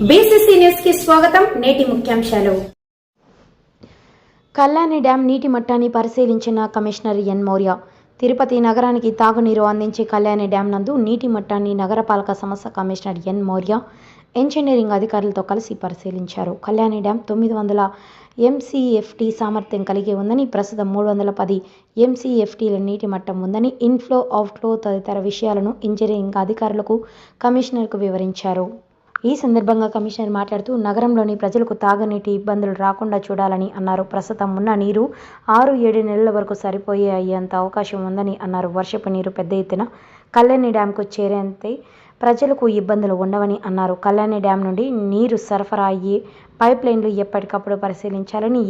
BCC news కి స్వాగతం. నేటి ముఖ్యాంశాలు. కళ్యాణి డ్యాం నీటి మట్టాన్ని పరిశీలించిన కమిషనర్ ఎన్ మౌర్య. తిరుపతి నగరానికి తాగునీరు అందించే కళ్యాణి డ్యాం నందు నీటి మట్టాన్ని నగరపాలక సంస్థ కమిషనర్ ఎన్ మౌర్య ఇంజనీరింగ్ అధికారులతో కలిసి పరిశీలించారు. కళ్యాణి డ్యాం 900 MCFT సామర్థ్యం కలిగి ఉందని, ప్రస్తుతం 310 MCFTల నీటి మట్టం ఉందని, ఇన్ఫ్లో, అవుట్ఫ్లో తదితర విషయాలను ఇంజనీరింగ్ అధికారులకు కమిషనర్కు వివరించారు. ఈ సందర్భంగా కమిషనర్ మాట్లాడుతూ, నగరంలోని ప్రజలకు తాగునీటి ఇబ్బందులు రాకుండా చూడాలని అన్నారు. ప్రస్తుతం ఉన్న నీరు 6-7 నెలల వరకు సరిపోయే అయ్యేంత అవకాశం ఉందని అన్నారు. వర్షపు నీరు పెద్ద ఎత్తున కళ్యాణి డ్యాంకు చేరేంతే ప్రజలకు ఇబ్బందులు ఉండవని అన్నారు. కళ్యాణి డ్యాం నుండి నీరు సరఫరా అయ్యే పైప్లైన్లు ఎప్పటికప్పుడు పరిశీలించాలని,